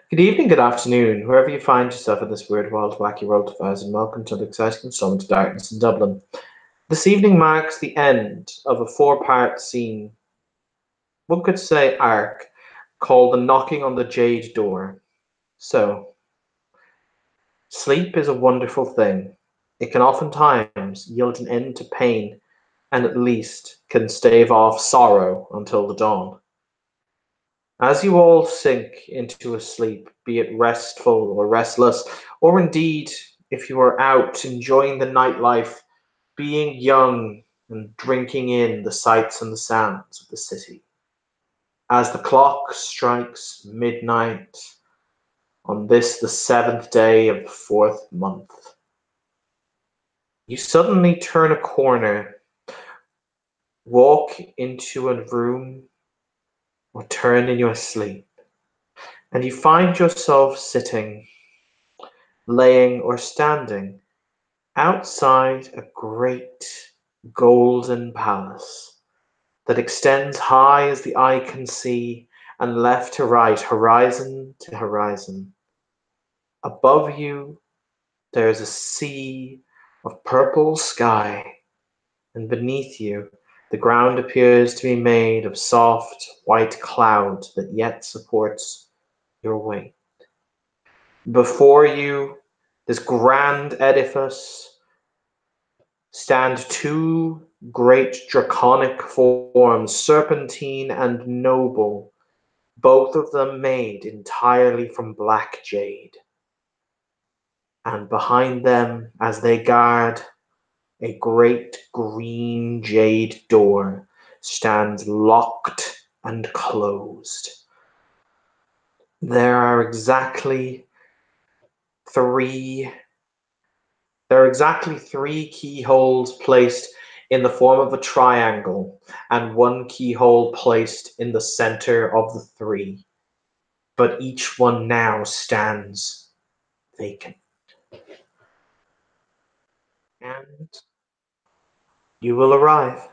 Good evening, good afternoon, wherever you find yourself in this weird, wild, wacky world of ours, and welcome to the exciting installment of Darkness in Dublin. This evening marks the end of a four-part scene, one could say arc, called The Knocking on the Jade Door. So, sleep is a wonderful thing. It can oftentimes yield an end to pain, and at least can stave off sorrow until the dawn. As you all sink into a sleep, be it restful or restless, or indeed, if you are out enjoying the nightlife, being young and drinking in the sights and the sounds of the city. As the clock strikes midnight on this, the seventh day of the fourth month, you suddenly turn a corner, walk into a room, or turn in your sleep, and you find yourself sitting, laying, or standing outside a great golden palace that extends high as the eye can see, and left to right, horizon to horizon. Above you, there is a sea of purple sky, and beneath you, the ground appears to be made of soft white cloud that yet supports your weight. Before you, this grand edifice, stand two great draconic forms, serpentine and noble, both of them made entirely from black jade. And behind them, as they guard, a great green jade door stands locked and closed. There are exactly three There are exactly three keyholes placed in the form of a triangle, and one keyhole placed in the center of the three, but each one now stands vacant. And you will arrive.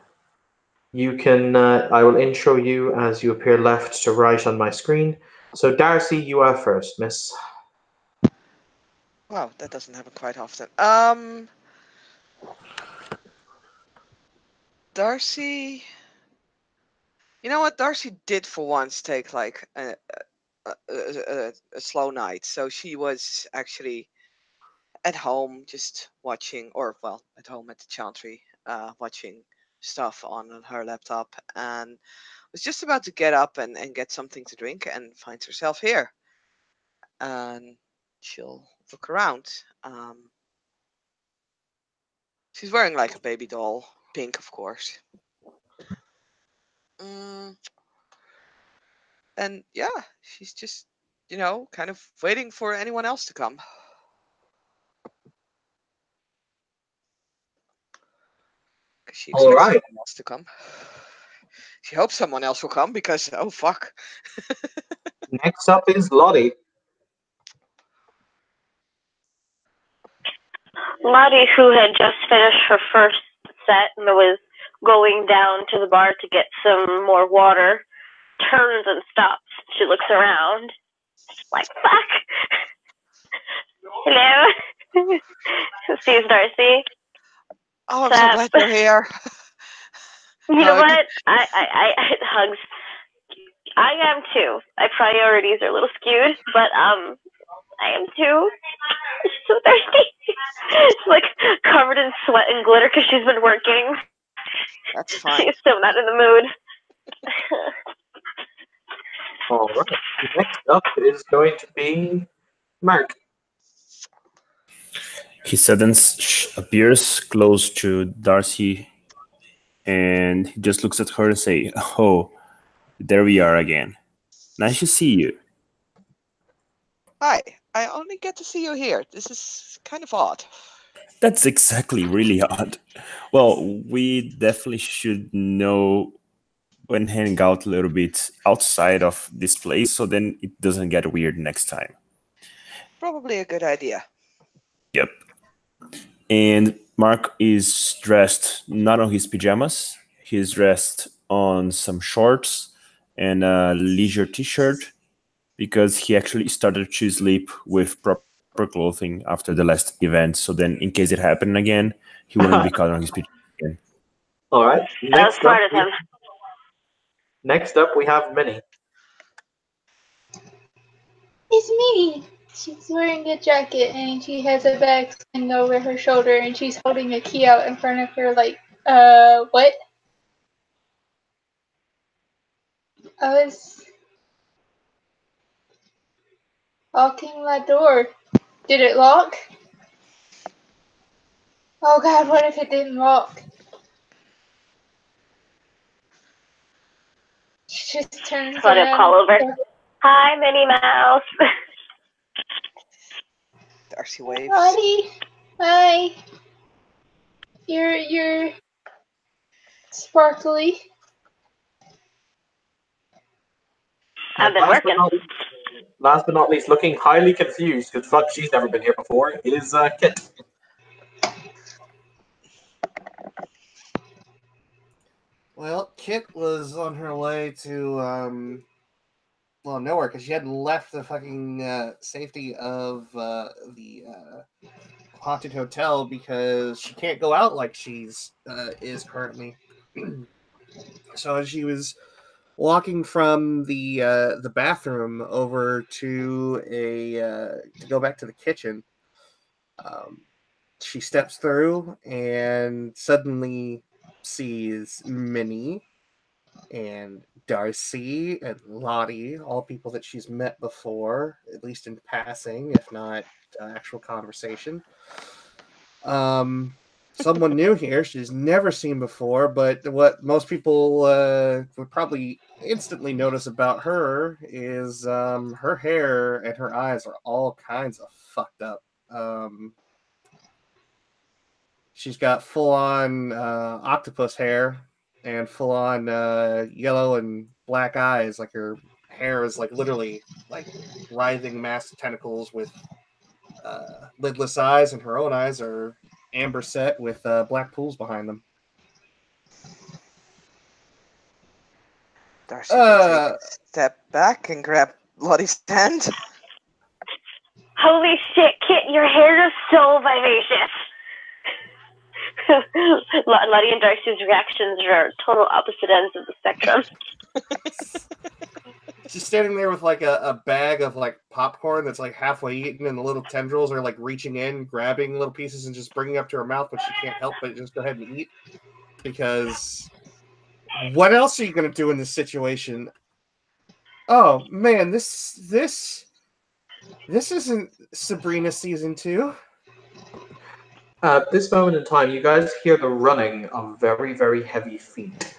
I will intro you as you appear left to right on my screen. So, Darcy, you are first, miss. Wow, that doesn't happen quite often. Darcy. You know what? Darcy did for once take like a slow night, so she was actually at home just watching, or well, at home at the Chantry, watching stuff on her laptop, and was just about to get up and get something to drink, and finds herself here, and she'll look around. She's wearing like a baby doll, pink, of course. Mm, and yeah, she's just, kind of waiting for anyone else to come. Because she All expects right. someone else to come. She hopes someone else will come because, oh fuck. Next up is Lottie. Lottie, who had just finished her first set and was going down to the bar to get some more water, turns and stops. She looks around, like, fuck! Hello? Sees Darcy. Oh, I'm so Sup? glad you're here. You know Hug. what? I hugs. I am too. My priorities are a little skewed, but I am too. She's so thirsty. She's like covered in sweat and glitter because she's been working. That's She's fine. so not in the mood. All right. Next up is going to be Mark. He suddenly appears close to Darcy and he just looks at her and say, "Oh, there we are again. Nice to see you." Hi. I only get to see you here. This is kind of odd. That's exactly really odd. Well, we definitely should know when hang out a little bit outside of this place so then it doesn't get weird next time. Probably a good idea. Yep. And Mark is dressed not on his pajamas, he's dressed on some shorts and a leisure t shirt because he actually started to sleep with proper clothing after the last event. So then, in case it happened again, he wouldn't be caught on his PJ again. All right. That was smart of him. Next up, we have Minnie. It's me. She's wearing a jacket and she has a bag slung over her shoulder and she's holding a key out in front of her like, what? I was locking my door. Did it lock? Oh god, what if it didn't lock? She just turns Let it call over. around. Hi, Minnie Mouse. Darcy waves. Lottie, hi. You're sparkly. I've been working. Last but not least, looking highly confused because fuck, she's never been here before, is Kit. Well, Kit was on her way to, nowhere because she hadn't left the fucking safety of the haunted hotel because she can't go out like she's is currently. So as she was walking from the bathroom over to to go back to the kitchen, she steps through and suddenly sees Minnie and Darcy and Lottie, all people that she's met before, at least in passing, if not actual conversation. Someone new here she's never seen before, but what most people would probably instantly notice about her is her hair and her eyes are all kinds of fucked up. She's got full-on octopus hair and full-on yellow and black eyes. Like her hair is like literally like writhing mass tentacles with lidless eyes, and her own eyes are amber set with black pools behind them. Darcy will take a step back and grab Lottie's hand. Holy shit, Kit, your hair is so vivacious. Lottie and Darcy's reactions are total opposite ends of the spectrum. She's standing there with like a bag of like popcorn that's like halfway eaten, and the little tendrils are like reaching in, grabbing little pieces and just bringing up to her mouth, but she can't help but just go ahead and eat. Because what else are you going to do in this situation? Oh man, this isn't Sabrina season 2. At this moment in time, you guys hear the running of very, very heavy feet.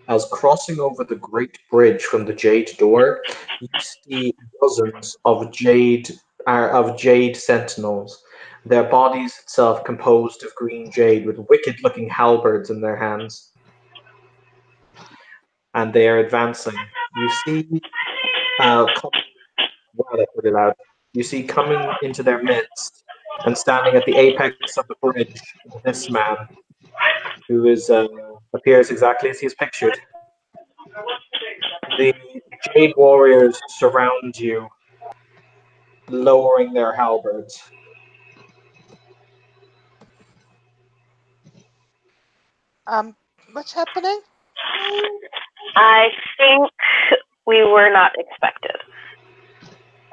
As crossing over the great bridge from the Jade door, you see dozens of Jade sentinels. Their bodies itself composed of green jade with wicked-looking halberds in their hands. And they are advancing. You see, you see coming into their midst and standing at the apex of the bridge, this man, who is appears exactly as he is pictured. The Jade warriors surround you, lowering their halberds. What's happening? I think we were not expected.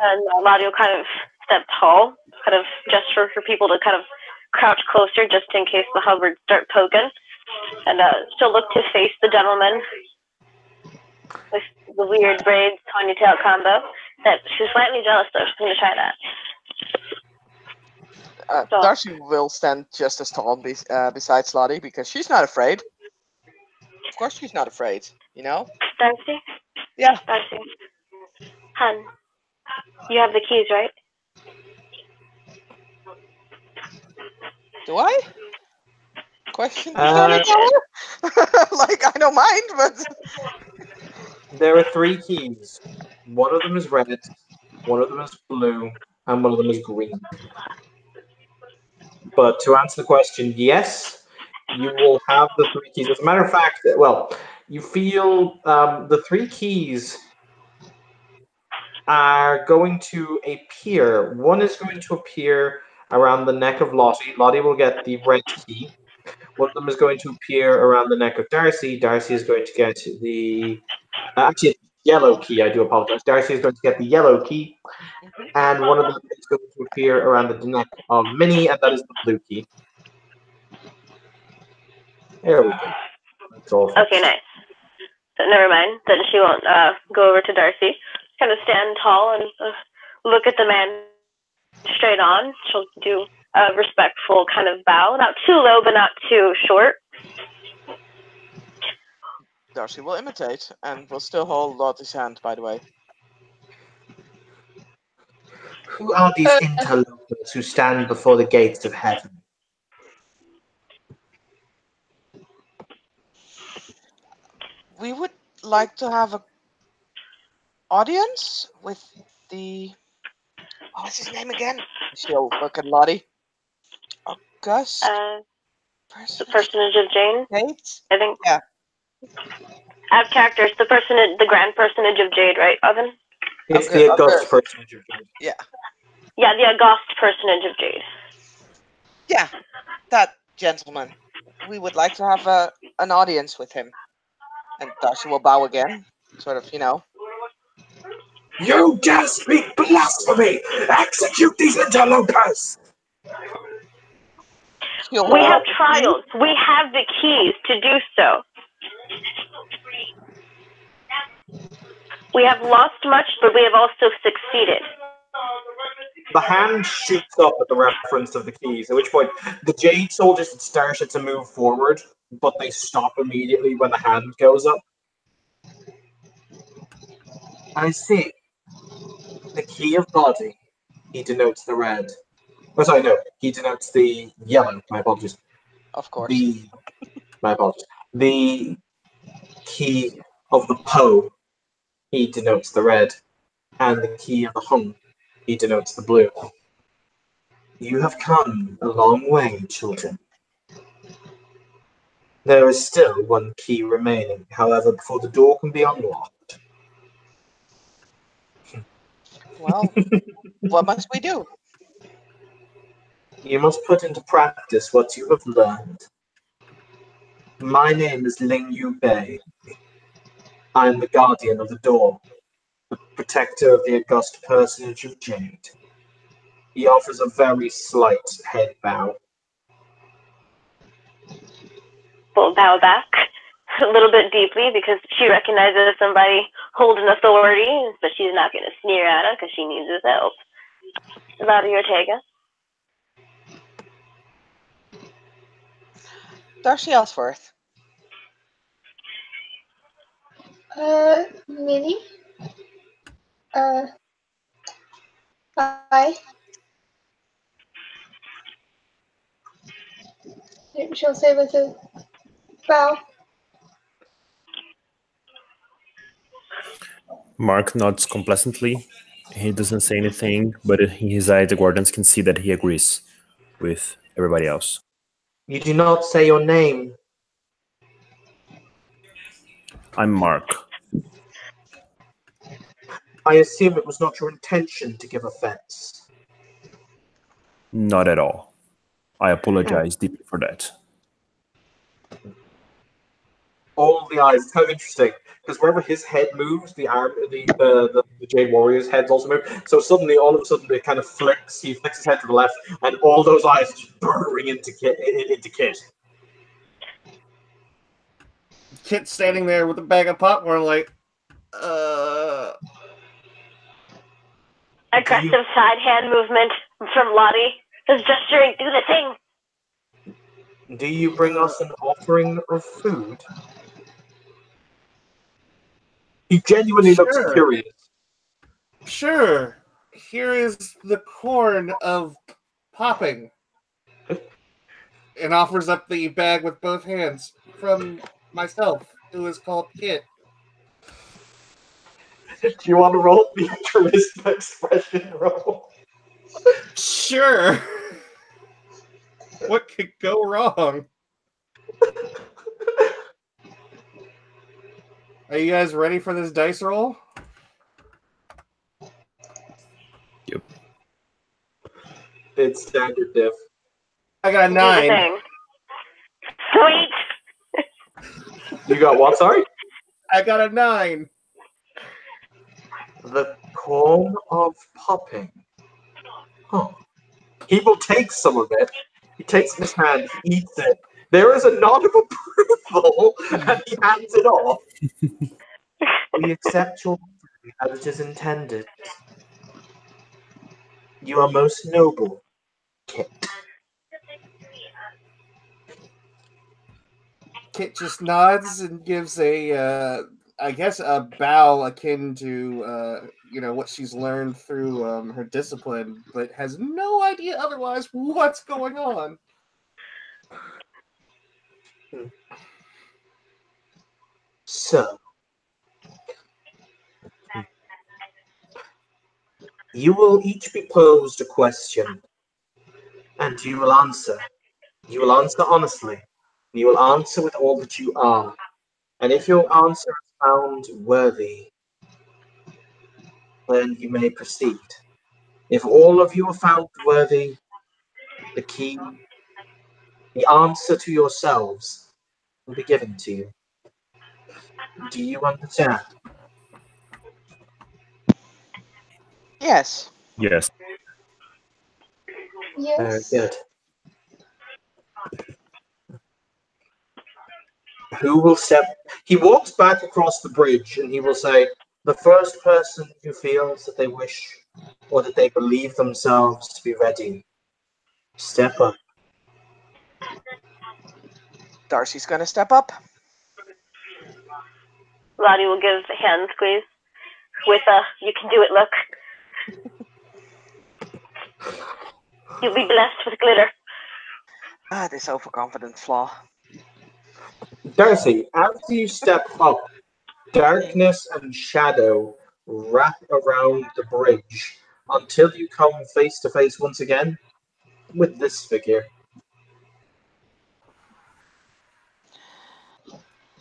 And Lottie will kind of step tall, kind of gesture for people to kind of crouch closer just in case the halberds start poking. And she'll look to face the gentleman with the weird braids ponytail combo. That she's slightly jealous though. She's going to try that. Darcy will stand just as tall besides Lottie because she's not afraid. Of course she's not afraid, you know? Darcy? Yeah. Darcy. Hun, you have the keys, right? Do I? Question? Like, I don't mind, but... There are 3 keys. One of them is red, one of them is blue, and one of them is green. But to answer the question, yes, you will have the 3 keys. As a matter of fact, well, you feel the 3 keys are going to appear. One is going to appear around the neck of Lottie. Lottie will get the red key. One of them is going to appear around the neck of Darcy. Darcy is going to get the actually yellow key. I do apologize. Darcy is going to get the yellow key, Hmm. and one of them is going to appear around the neck of Minnie, and that is the blue key. There we go. That's all Okay, fixed. nice. So never mind. Then she won't go over to Darcy. Kind of stand tall and look at the man straight on. She'll do a respectful kind of bow, not too low, but not too short. Darcy will imitate and will still hold Lottie's hand, by the way. Who are these interlopers who stand before the gates of heaven? We would like to have an audience with the. What's his name again? She'll look at Lottie. August. The personage of Jane, Jade? I think. Yeah. Out of characters, the grand personage of Jade, right, Oven? It's Okay, the August personage of Jade. Yeah. Yeah, the august personage of Jade. Yeah, that gentleman. We would like to have an audience with him. And Darcy will bow again. Sort of, You dare speak blasphemy! Execute these interlopers! she'll We hold have up the key. trials. We have the keys to do so. We have lost much, but we have also succeeded. The hand shoots up at the reference of the keys, at which point the Jade soldiers had started to move forward, but they stop immediately when the hand goes up. I see. The key of body, he denotes the red. Oh, sorry, no, he denotes the yellow. My apologies. Of course. My apologies. The key of the Poe, he denotes the red. And the key of the Hung, he denotes the blue. You have come a long way, children. There is still one key remaining, however, before the door can be unlocked. Well, what must we do? You must put into practice what you have learned. My name is Ling Yu Bei. I am the guardian of the door, the protector of the august personage of Jade. He offers a very slight head bow. We'll bow back a little bit deeply because she recognizes somebody holding authority, but she's not going to sneer at him because she needs his help. Lottie Ortega. Darcy Ellsworth. Minnie? Hi. She'll say with a bow. Mark nods complacently. He doesn't say anything, but in his eye, the guardians can see that he agrees with everybody else. You do not say your name. I'm Mark. I assume it was not your intention to give offense. Not at all. I apologize deeply for that. All the eyes. It's kind of interesting because wherever his head moves, the Jade Warrior's heads also move. So suddenly, all of a sudden, it kind of flicks. He flicks his head to the left, and all those eyes just burrowing into Kit. Kit's standing there with a bag of popcorn, like, Aggressive side hand movement from Lottie. Just gesturing, do the thing. Do you bring us an offering of food? He genuinely looks Sure. curious. Sure. Here is the corn of popping. And offers up the bag with both hands from myself, who is called Kit. Do you want to roll the charisma expression roll? Sure. What could go wrong? Are you guys ready for this dice roll? It's standard diff. I got a Do the 9. thing. Sweet. You got what? Sorry. I got a 9. The corn of popping. Huh. He will take some of it. He takes it in his hand. He eats it. There is a nod of approval, and he hands it off. We accept your offering as it is intended. You are most noble, Kit. Kit just nods and gives I guess, a bow akin to, what she's learned through her discipline, but has no idea otherwise what's going on. So, you will each be posed a question, and you will answer. You will answer honestly. You will answer with all that you are. And if your answer is found worthy, then you may proceed. If all of you are found worthy, the key, the answer to yourselves will be given to you. Do you understand? Yes. Yes. Very Yes. good. Who will step? He walks back across the bridge and he will say, the first person who feels that they wish or that they believe themselves to be ready, step up. Darcy's gonna step up. Lottie will give a hand squeeze with a "you can do it" look. You'll be blessed with glitter. Ah, this overconfident flaw. Darcy, as you step up, darkness and shadow wrap around the bridge until you come face to face once again with this figure.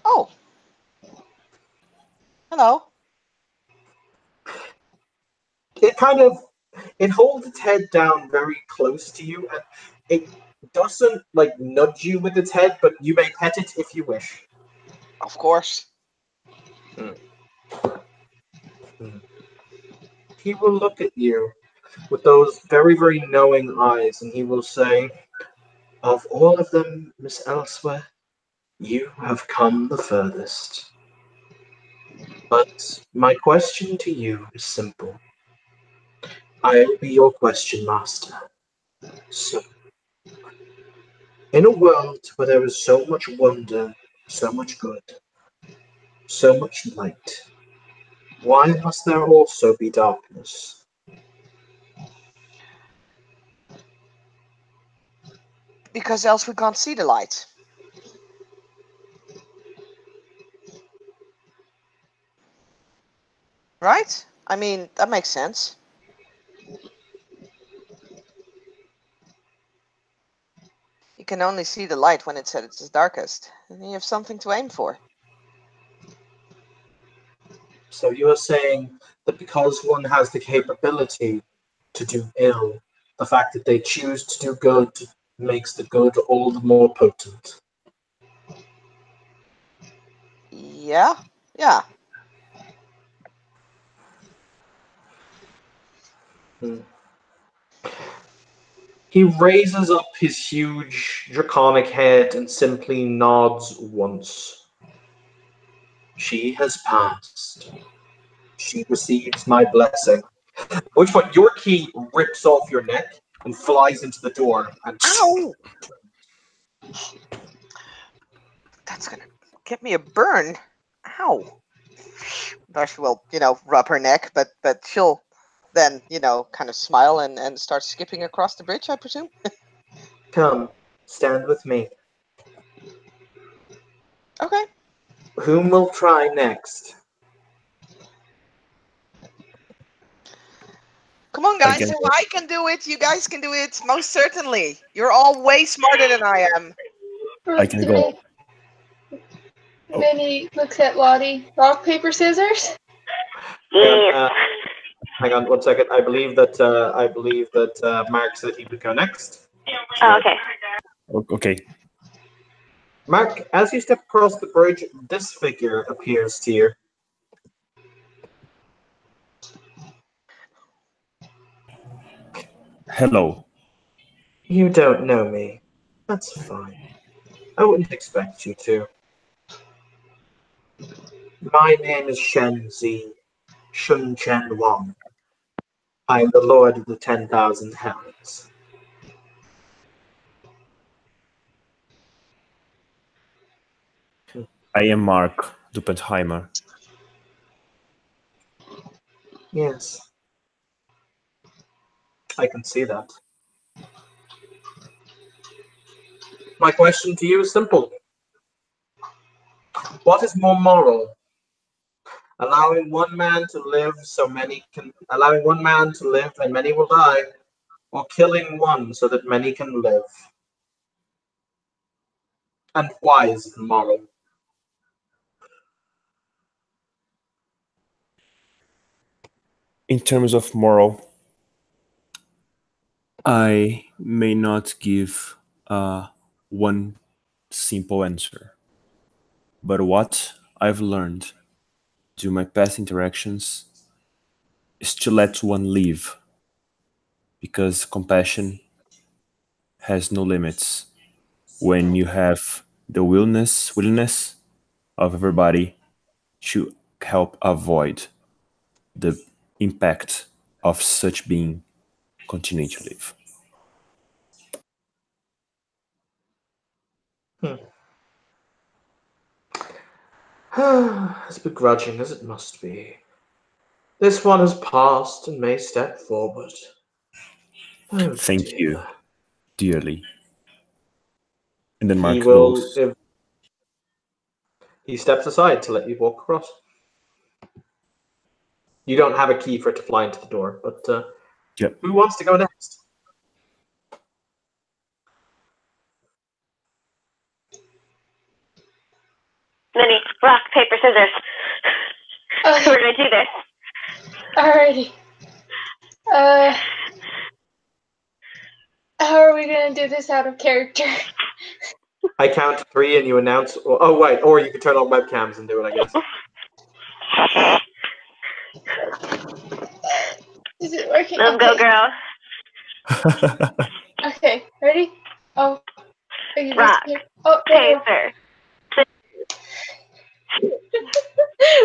Oh. Hello. It holds its head down very close to you, and it doesn't like nudge you with its head, but you may pet it if you wish. Of course. He will look at you with those very, very knowing eyes, and he will say, of all of them, Miss Elsewhere, you have come the furthest. But my question to you is simple. I'll be your question master. So, in a world where there is so much wonder, so much good, so much light, why must there also be darkness? Because else we can't see the light. Right? I mean, that makes sense. You can only see the light when it's at its darkest, and you have something to aim for. So you are saying that because one has the capability to do ill, the fact that they choose to do good makes the good all the more potent. Yeah? Yeah. He raises up his huge draconic head and simply nods once. She has passed. She receives my blessing. At which point your key rips off your neck and flies into the door and Ow! That's gonna get me a burn. Ow. Darcy will, rub her neck, but she'll then, kind of smile and start skipping across the bridge, I presume. come, stand with me. Okay. Whom will try next? Come on, I guys. can If go. I can do it, you guys can do it. Most certainly. You're all way smarter than I am. I can go. Minnie looks at Lottie. Rock, paper, scissors? Yes. Hang on 1 second. I believe that Mark said he would go next. Oh, okay. Okay. Mark, as you step across the bridge, this figure appears to you. Hello. You don't know me. That's fine. I wouldn't expect you to. My name is Shen Zi, Shun Chen Wang. I am the Lord of the 10,000 Hells. I am Mark Duppenheimer. Yes. I can see that. My question to you is simple. What is more moral? Allowing one man to live and many will die, or killing one so that many can live? And why is it moral? In terms of moral, I may not give one simple answer. But what I've learned through my past interactions is to let one live, because compassion has no limits when you have the willingness of everybody to help avoid the impact of such being continuing to live. As begrudging as it must be, this one has passed and may step forward. Oh Thank dear. you dearly. And then He Mark will. goes, He steps aside to let you walk across. You don't have a key for it to fly into the door, but yep. who wants to go next? Minnie, rock, paper, scissors. Okay. We're gonna do this. Alrighty. How are we gonna do this out of character? I count to 3 and you announce. Oh wait, or you can turn on webcams and do it, I guess. Is it working? Let's go, girl. Okay, ready? Oh, are you Rock, disappeared? Oh, paper.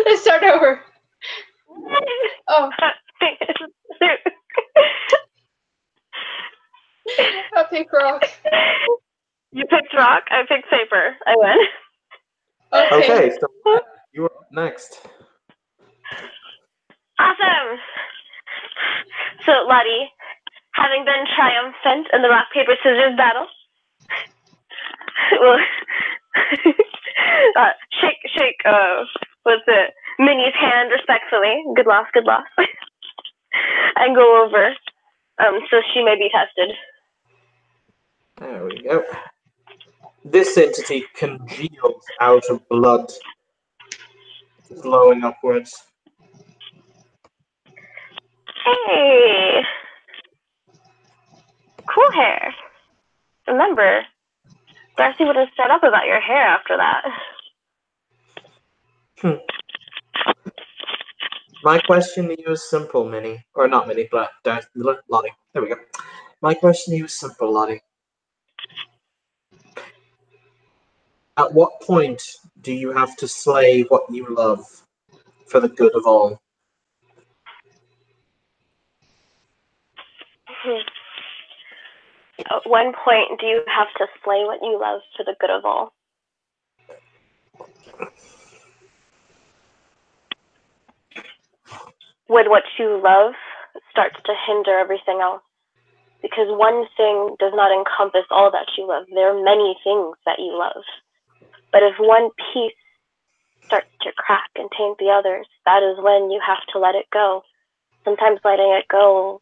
let's start over. Oh, I'll pick rock. You picked rock, I picked paper. I win. Okay. Okay, so you are up next. Awesome. So, Lottie, having been triumphant in the rock, paper, scissors battle, well, shake, what's it? Minnie's hand respectfully. Good loss. And go over, so she may be tested. There we go. This entity congeals out of blood, flowing upwards. Hey, cool hair. Remember, Darcy wouldn't shut up about your hair after that. My question to you is simple, Minnie. Or not Minnie, but Lottie. There we go. My question to you is simple, Lottie. At what point do you have to slay what you love for the good of all? At one point, do you have to slay what you love for the good of all? When what you love starts to hinder everything else. Because one thing does not encompass all that you love. There are many things that you love. But if one piece starts to crack and taint the others, that is when you have to let it go. Sometimes letting it go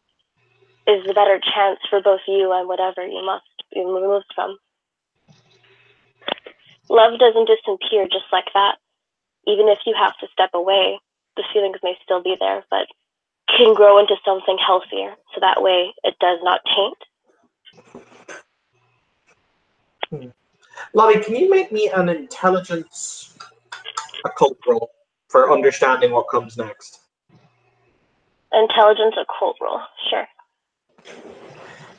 is the better chance for both you and whatever you must be removed from. Love doesn't disappear just like that. Even if you have to step away, the feelings may still be there, but can grow into something healthier, so that way it does not taint. Lottie, can you make me an intelligence occult roll for understanding what comes next? Intelligence occult roll, sure.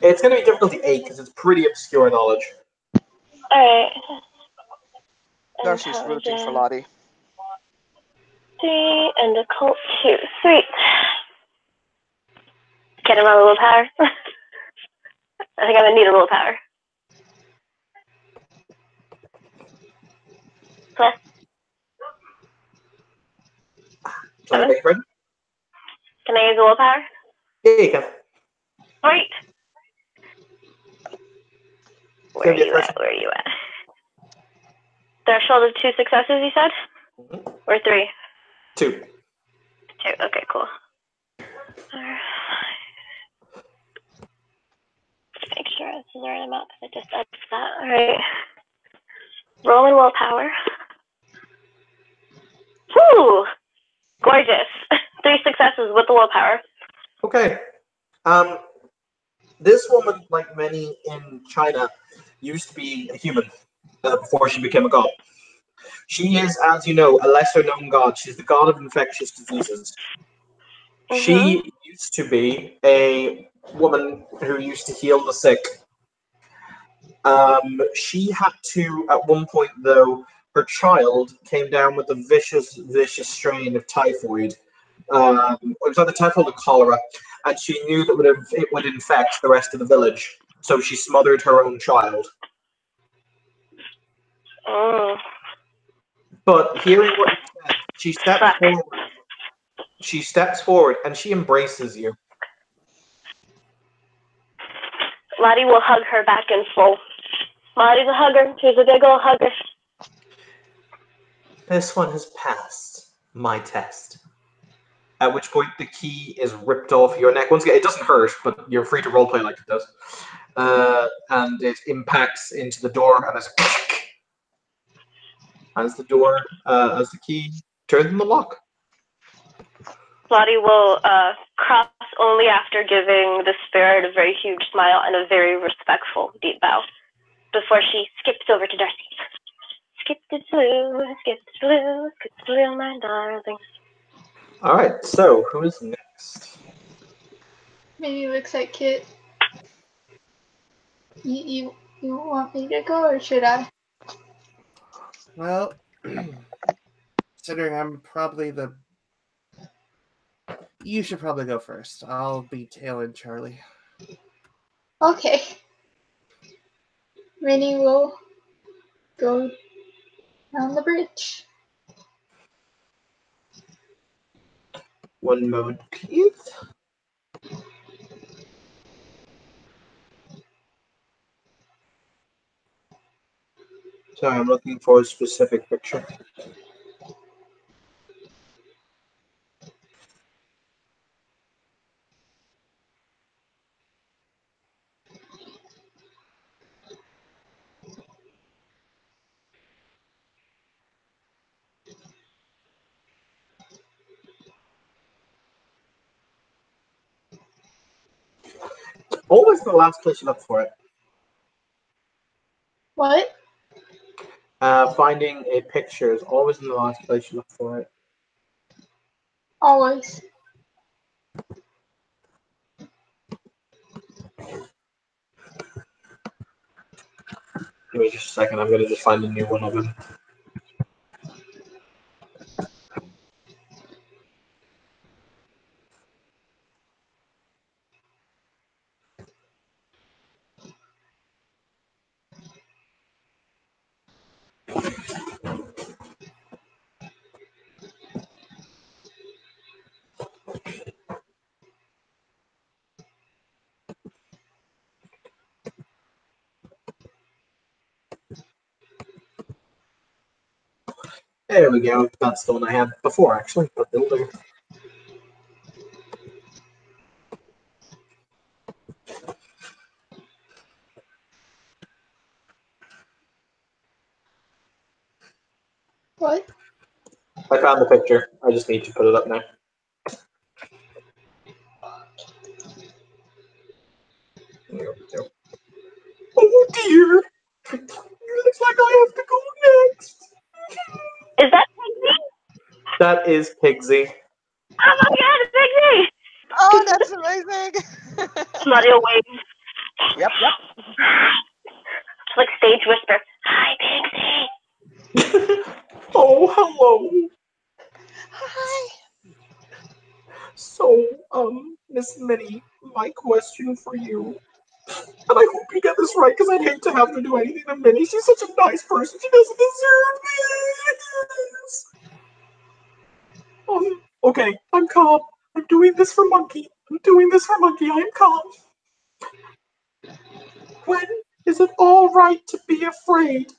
It's going to be difficulty 8 because it's pretty obscure knowledge. Alright. Darcy's rooting for Lottie. 3 and occult 2. Sweet. Get him a little power. I think I'm gonna need a little power. Plus. Sorry, beg your pardon? Can I use a little power? Yeah, you can. Great. Where are you at? Where are you at? Threshold of 2 successes, you said? Mm-hmm. Or 3? 2. 2. Okay, cool. Make sure this is the right amount because I just upped that. Alright. Rolling willpower. Woo! Gorgeous. 3 successes with the willpower. Okay. This woman, like many in China, used to be a human before she became a god. She is, as you know, a lesser-known god. She's the god of infectious diseases. She used to be a woman who used to heal the sick. She had to, at one point, though, her child came down with a vicious strain of typhoid. It was either typhoid or cholera, and she knew that it would infect the rest of the village. So she smothered her own child. Oh. But hearing what you said, she steps forward. She steps forward and she embraces you. Lottie will hug her back in full. Lottie's a hugger. She's a big old hugger. This one has passed my test. At which point the key is ripped off your neck. Once again, it doesn't hurt, but you're free to roleplay like it does. And it impacts into the door, and there's a click as the key turns in the lock. Lottie will cross only after giving the spirit a very huge smile and a very respectful deep bow before she skips over to Darcy. Skip the blue, skip the blue, skip the blue, my darling. Alright, so who is next? Maybe looks like Kit. You want me to go or should I? Well, considering I'm probably you should probably go first. I'll be tailing Charlie. Okay. Minnie will go down the bridge. One moment, please. Sorry, I'm looking for a specific picture. Always the last place you look for it. What? Finding a picture is always in the last place you look for it. Always. Give me just a second, I'm going to just find a new one of him. There we go. That's the one I had before, actually, but it'll do. What? I found the picture. I just need to put it up now. Oh dear! Looks like I have to go next. Is that Pixie? That is Pigsy. Oh my god, Pixie! Oh, that's amazing! Smutty wave. Yep, yep. It's like stage whisper. Hi, Pixie. Oh, hello. Hi. So, Miss Minnie, my question for you, and I hope you get this right because I'd hate to have to do anything to Minnie. She's such a nice person. She doesn't deserve this. Okay, I'm calm. I'm doing this for Monkey. I'm doing this for Monkey. I am calm. When is it all right to be afraid?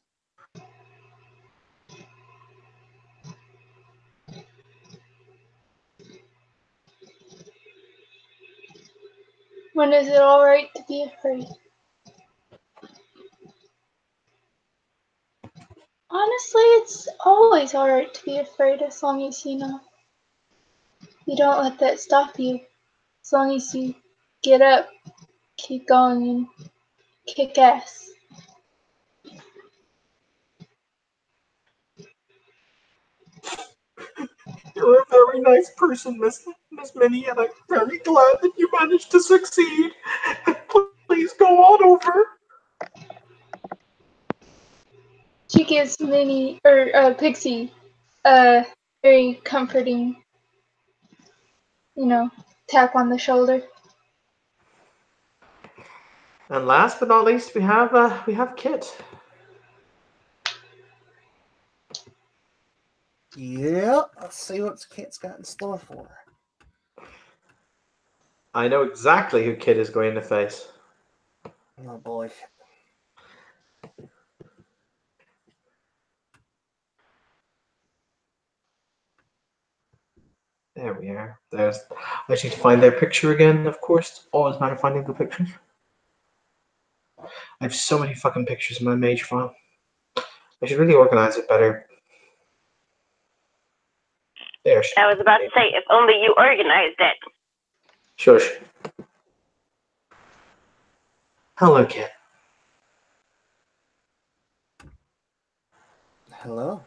When is it alright to be afraid? Honestly, it's always alright to be afraid as long as you don't let that stop you. As long as you get up, keep going, and kick ass. You're a very nice person, Miss Minnie, and I'm very glad that you managed to succeed. Please go on over. She gives Minnie or Pixie a very comforting, tap on the shoulder. And last but not least, we have Kit. Yeah, let's see what Kit's got in store for her. I know exactly who Kit is going to face. Oh boy. There we are. There's. I just need to find their picture again. Of course, always a matter of finding the pictures. I have so many fucking pictures in my Mage file. I should really organize it better. There. I was about to say, if only you organized it. Shush. Hello, Kit. Hello.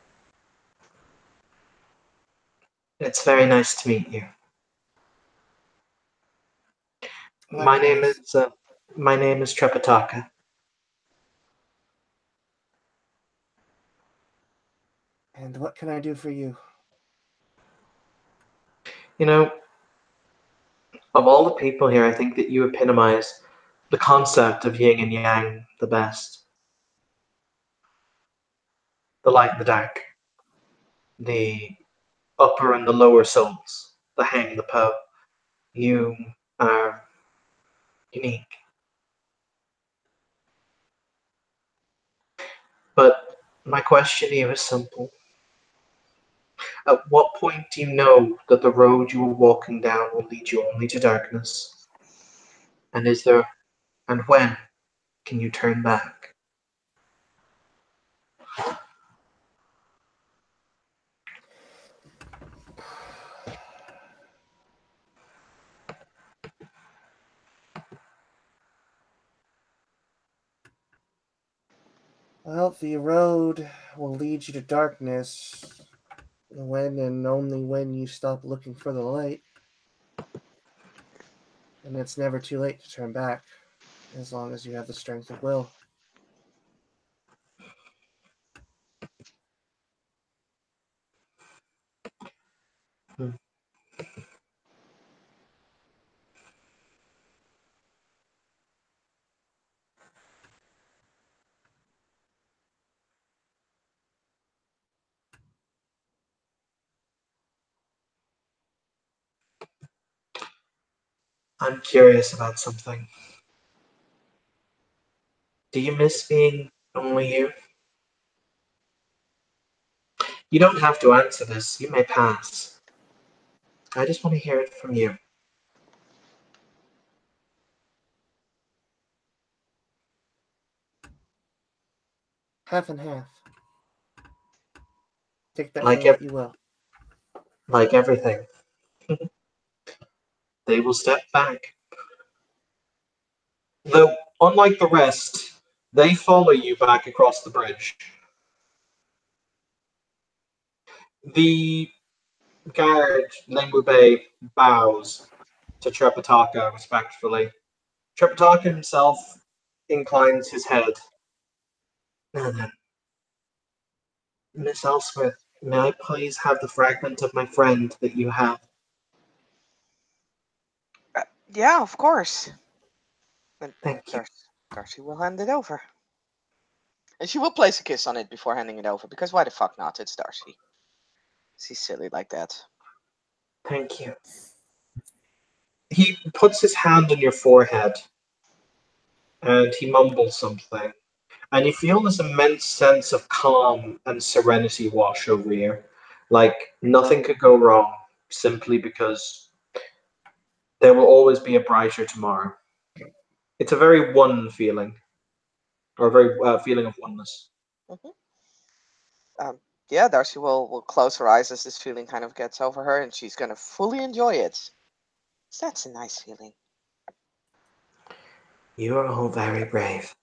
It's very nice to meet you. My name Likewise. is my name is Trepataka. And what can I do for you? You know, of all the people here, I think that you epitomize the concept of yin and yang the best. The light and the dark. The upper and the lower souls. The hang, the po. You are unique. But my question to you is simple. At what point do you know that the road you are walking down will lead you only to darkness? And when can you turn back? Well, the road will lead you to darkness when and only when you stop looking for the light. And it's never too late to turn back, as long as you have the strength of will. Hmm. I'm curious about something. Do you miss being only you? You don't have to answer this. You may pass. I just want to hear it from you. Half and half. Take that Like for what you will. like everything. They will step back. Though Unlike the rest, they follow you back across the bridge. The guard, Lengube, bows to Trepataka respectfully. Trepataka himself inclines his head. Now then, Miss Elspeth, may I please have the fragment of my friend that you have? Yeah, of course. And Thank you. Darcy will hand it over. And she will place a kiss on it before handing it over, because why the fuck not? It's Darcy. She's silly like that. Thank you. He puts his hand on your forehead and he mumbles something. And you feel this immense sense of calm and serenity wash over you. Like nothing could go wrong simply because there will always be a brighter tomorrow. It's a very one feeling, or a very feeling of oneness. Hmm. Yeah, Darcy will close her eyes as this feeling kind of gets over her, and she's gonna fully enjoy it. So that's a nice feeling. You are all very brave.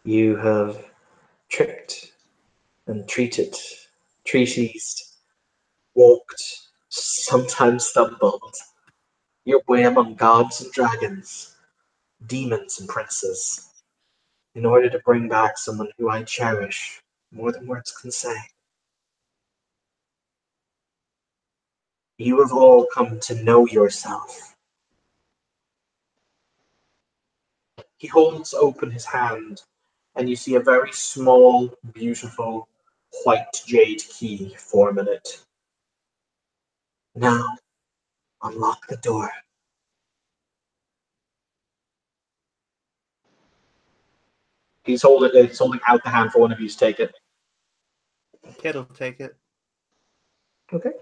You have tricked and treated, walked, sometimes stumbled, your way among gods and dragons, demons and princes, in order to bring back someone who I cherish more than words can say. You have all come to know yourself. He holds open his hand, and you see a very small, beautiful, white jade key form in it. Now, unlock the door. He's holding out the hand for one of you to take it. Kid will take it. Okay.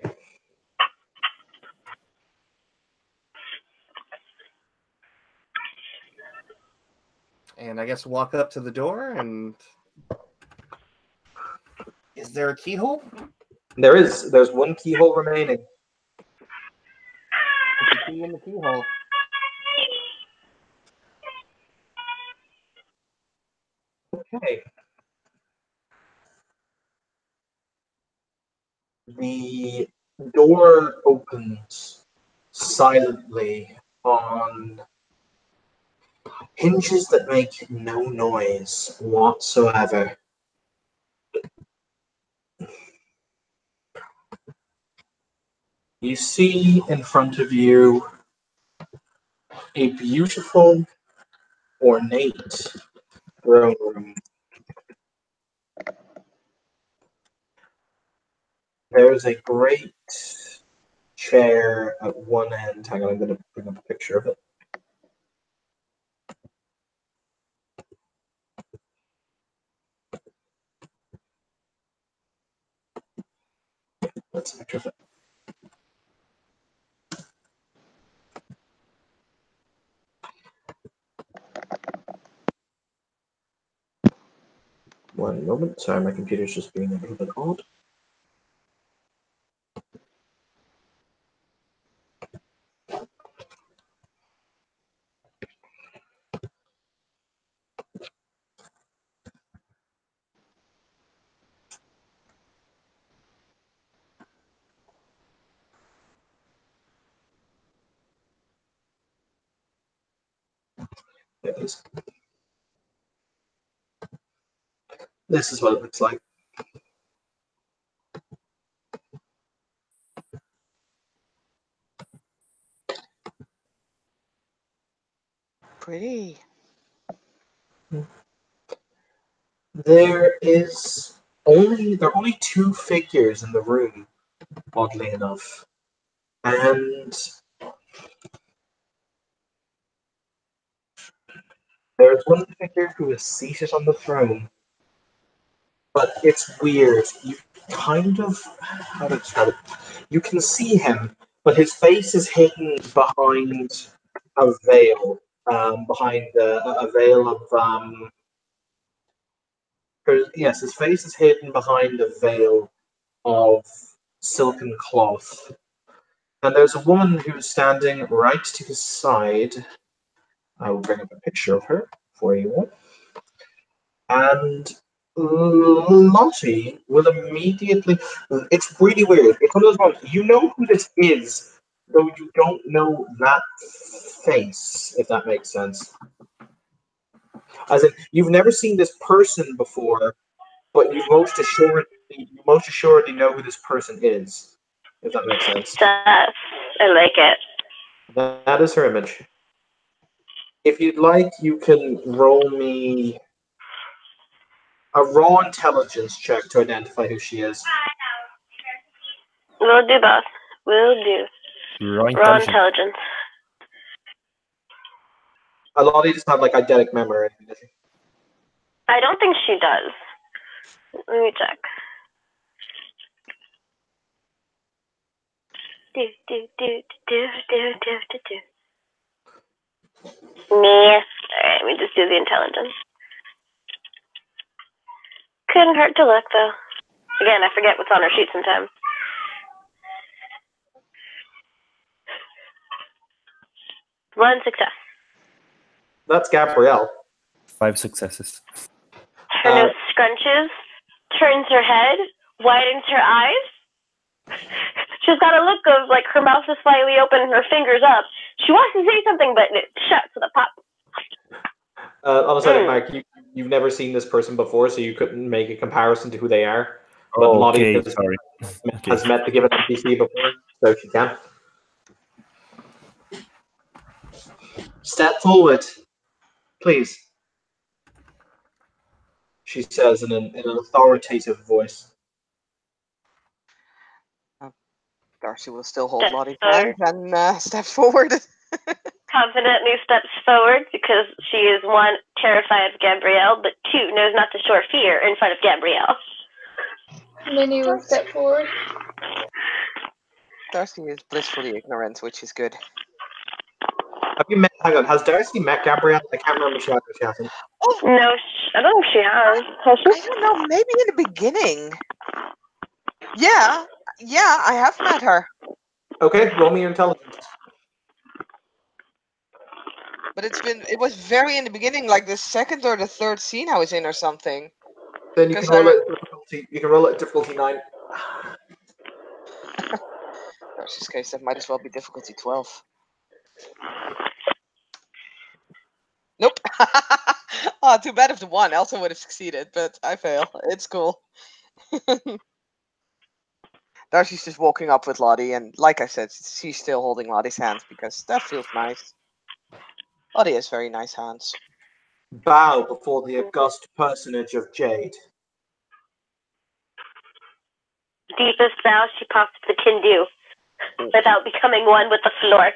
And I guess walk up to the door and... Is there a keyhole? There's one keyhole remaining. Put the key in the keyhole. Okay. The door opens silently on hinges that make no noise whatsoever. You see in front of you a beautiful, ornate throne room. There's a great chair at one end. Hang on, I'm going to bring up a picture of it. That's a picture of it. One moment. Sorry, my computer's just being a little bit odd. There it is. This is what it looks like. Pretty. There are only two figures in the room, oddly enough. And there's one figure who is seated on the throne, but it's weird. You kind of, how to describe it? You can see him, but his face is hidden behind a veil, behind a veil of yes, his face is hidden behind a veil of silken cloth. And there's a woman who's standing right to his side. I will bring up a picture of her. for you. And Lottie will immediately. It's really weird. It's one of those ones. You know who this is, though you don't know that face, if that makes sense. As in, you've never seen this person before, but you most assuredly know who this person is, if that makes sense. Stuff. I like it. That is her image. If you'd like, you can roll me a raw intelligence check to identify who she is. We'll do both. We'll do. Raw Raw intelligence. intelligence. A lot of you just have like eidetic memory. I don't think she does. Let me check. Do, do, do, do, do, do, do, do. Nah. Alright, let me just do the intelligence. Couldn't hurt to look, though. Again, I forget what's on her sheet sometimes. One success. That's Gabrielle. 5 successes. Her nose scrunches, turns her head, widens her eyes. She's got a look of like her mouth is slightly open and her fingers up. She wants to say something, but it shuts with a pop. On a side, Mark, you've never seen this person before, so you couldn't make a comparison to who they are. But Oh, Lottie okay, sorry. has met the given NPC before, so she can. Step forward, please, she says in an authoritative voice. Darcy will still hold Steps Lottie's forward. hand and step forward. Confidently steps forward because she is one, terrified of Gabrielle, but two, knows not to show fear in front of Gabrielle. Minnie will step forward. Darcy is blissfully ignorant, which is good. Have you met? Hang on, has Darcy met Gabrielle? I can't remember if she has or she hasn't. Oh, No, I don't think she has. Has I she? don't know. Maybe in the beginning. Yeah, I have met her, Okay, roll me your intelligence. but it was very in the beginning, like the second or the third scene I was in or something. Then you can roll it at difficulty. You can roll it at difficulty 9. Darcy's case, that might as well be difficulty 12. Nope. Oh, too bad if the 1. Elsa would have succeeded, but I fail. It's cool. Darcy's just walking up with Lottie, and like I said, she's still holding Lottie's hand because that feels nice. Lottie has very nice hands. Bow before the august personage of Jade. Deepest bow she possibly can do without becoming one with the floor.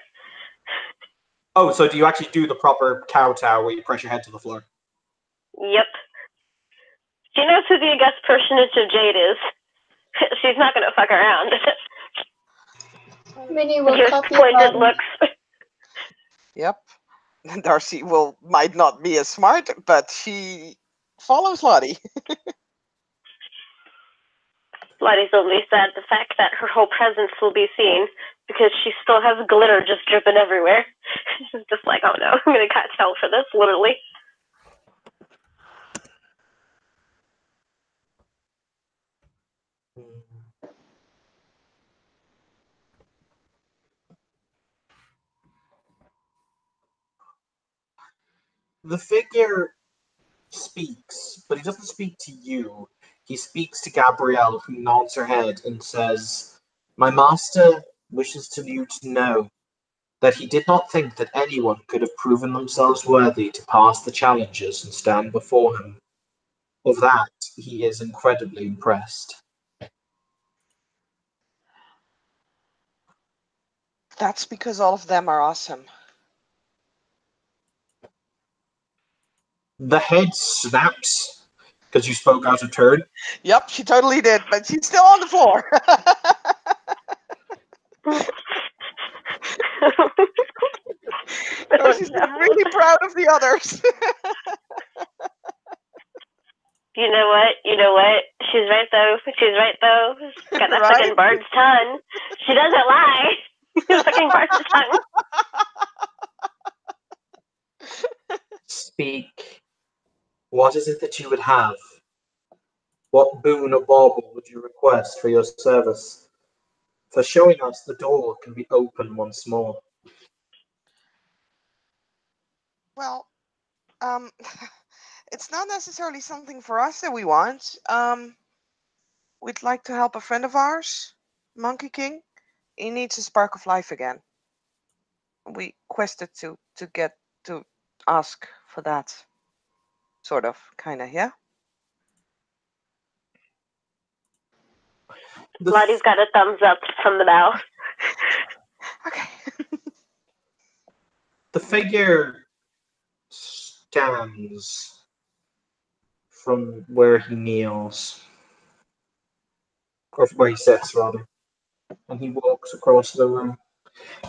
Oh, so do you actually do the proper kowtow where you press your head to the floor? Yep. She knows who the august personage of Jade is. She's not going to fuck around. Minnie will Just copy pointed Lottie. looks. Yep. Darcy might not be as smart, but she follows Lottie. Lottie's only sad the fact that her whole presence will be seen because she still has glitter just dripping everywhere. She's just like, oh no, I'm going to catch hell for this, literally. The figure speaks, but he doesn't speak to you. He speaks to Gabrielle, who nods her head and says, "My master wishes you to know that he did not think that anyone could have proven themselves worthy to pass the challenges and stand before him. Of that, he is incredibly impressed." That's because all of them are awesome. The head snaps because you spoke out of turn. Yep, she totally did, but she's still on the floor. She's really proud of the others. You know what? She's right though. Got that Right? fucking Bard's tongue. She doesn't lie. Fucking Bard's tongue. Speak What is it that you would have? What boon or bauble would you request for your service? For showing us the door can be open once more. Well, um, it's not necessarily something for us that we want. We'd like to help a friend of ours, Monkey King. He needs a spark of life again. We quested to get to ask for that. Sort of, kinda, yeah? Lottie's got a thumbs up from the bow. Okay. The figure stands from where he kneels, or from where he sits, rather, and he walks across the room.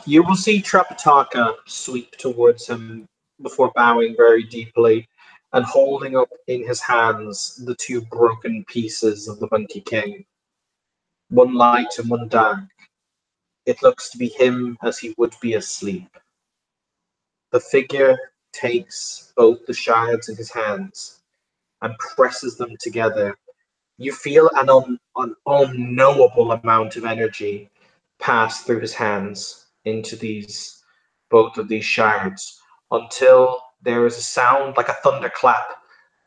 You will see Trapataka sweep towards him before bowing very deeply and holding up in his hands the two broken pieces of the Monkey King, one light and one dark. It looks to be him as he would be asleep. The figure takes both the shards in his hands and presses them together. You feel an unknowable amount of energy pass through his hands into both of these shards until there is a sound like a thunderclap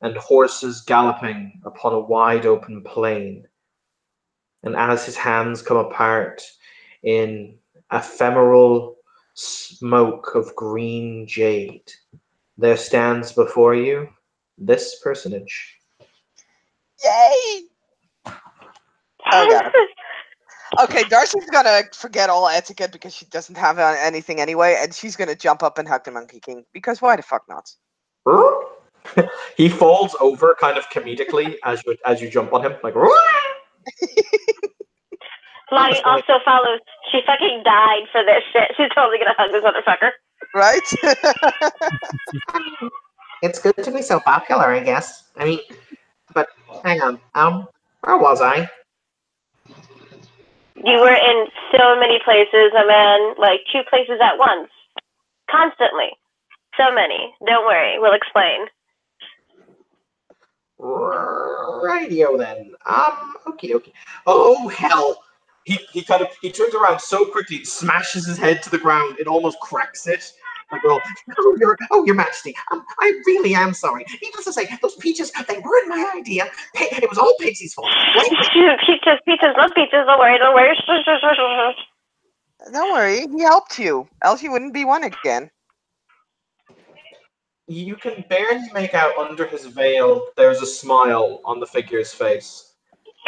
and horses galloping upon a wide open plain. And as his hands come apart in ephemeral smoke of green jade, there stands before you this personage. Yay! Oh god. Okay, Darcy's gonna forget all etiquette because she doesn't have anything anyway, and she's gonna jump up and hug the Monkey King because why the fuck not? He falls over kind of comedically as you jump on him, like. Lottie also follows. She fucking died for this shit. She's totally gonna hug this motherfucker. Right? It's good to be so popular, I guess. I mean, but hang on. Where was I? You were in so many places, my man. Like 2 places at once, constantly. So many. Don't worry, we'll explain. Radio then. Okay. Oh hell! He turns around so quickly, smashes his head to the ground. It almost cracks it. Like, well, your Majesty, I really am sorry. Needless to say, those peaches, they weren't my idea. It was all Pixie's fault. Peaches, love peaches. Don't worry. Don't worry, he helped you. Else you wouldn't be one again. You can barely make out under his veil. There's a smile on the figure's face.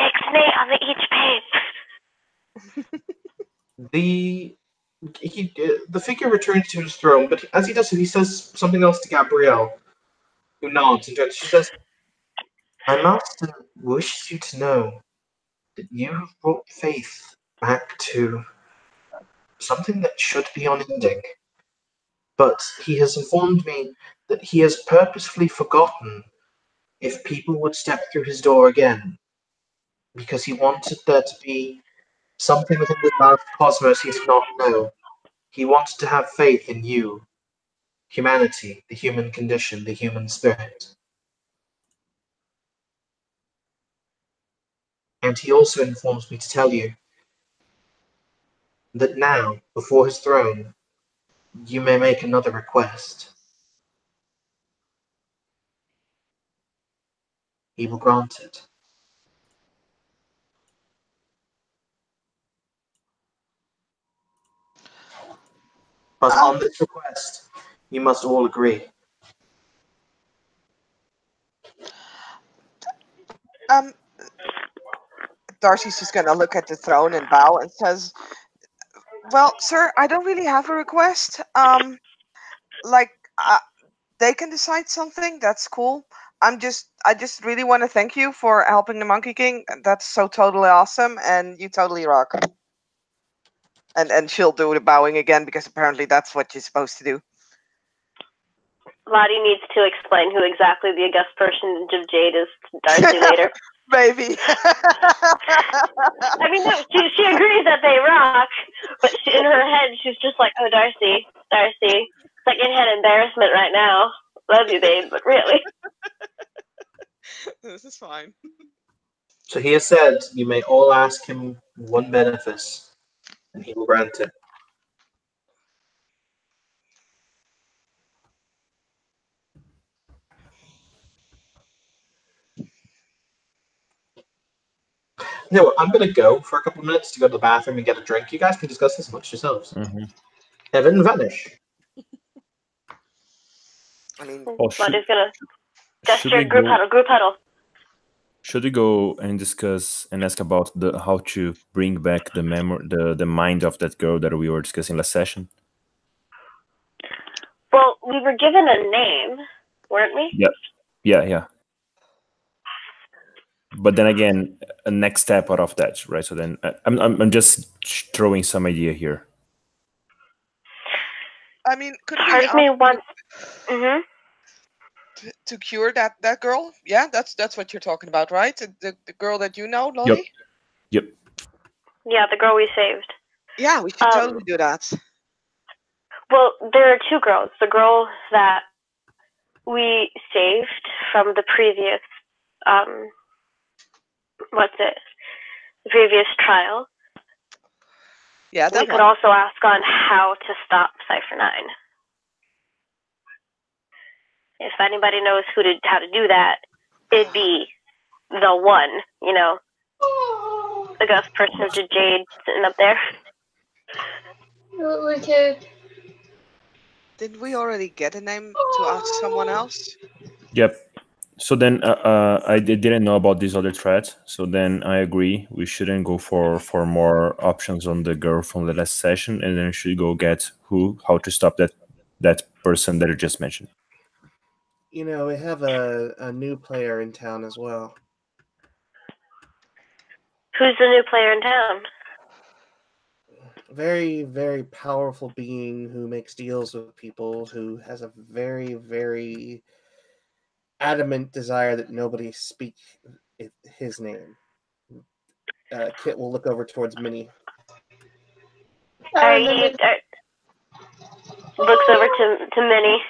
Ixnay on each page. The figure returns to his throne, but as he does so, he says something else to Gabrielle, who nods and she says, "My master wishes you to know that you have brought faith back to something that should be unending. But he has informed me that he has purposefully forgotten if people would step through his door again, because he wanted there to be something within the vast cosmos he did not know. He wanted to have faith in you, humanity, the human condition, the human spirit. And he also informs me to tell you that now, before his throne, you may make another request. He will grant it. But on this request, you must all agree. Darcy's just gonna look at the throne and bow and says, "Well, sir, I don't really have a request. Like, they can decide something. That's cool. I just really want to thank you for helping the Monkey King. That's so totally awesome, and you totally rock." And she'll do the bowing again because apparently that's what you're supposed to do. Lottie needs to explain who exactly the august personage of Jade is to Darcy later. Maybe. I mean, no, she agrees that they rock, but in her head, she's just like, oh, Darcy. It's like in-head embarrassment right now. Love you, babe, but really. This is fine. So he has said you may all ask him one benefice, and he will grant it. No, I'm going to go for a couple of minutes to go to the bathroom and get a drink. You guys can discuss this amongst yourselves. Mhm. Evan, vanish. I mean, Oh, Buddy's gonna should gesture we group go? huddle, group huddle. Should we go and discuss and ask about the how to bring back the memory, the mind of that girl that we were discussing last session? Well, we were given a name, weren't we? Yep. Yeah. But then again, a next step out of that, right? So then I'm just throwing some idea here. I mean, could Part we of me ask wants. Mhm. to cure that girl? Yeah, that's what you're talking about, right? The girl that you know, Yep. Lolly? Yep. Yeah, the girl we saved. Yeah, we should totally do that. Well, there are two girls. The girl that we saved from the previous, what's it? The previous trial. Yeah, We that could one. also ask on how to stop Cypher 9. If anybody knows how to do that, it'd be the one, the ghost person to Jade sitting up there. We could. Didn't we already get a name to ask someone else? Yep. So then I didn't know about this other threat. So then I agree we shouldn't go for more options on the girl from the last session, and then should go get how to stop that person that you just mentioned. You know, we have a new player in town as well. Who's the new player in town? Very, very powerful being who makes deals with people, who has a very, very adamant desire that nobody speak his name. Kit will look over towards Minnie. I remember. Looks over to Minnie.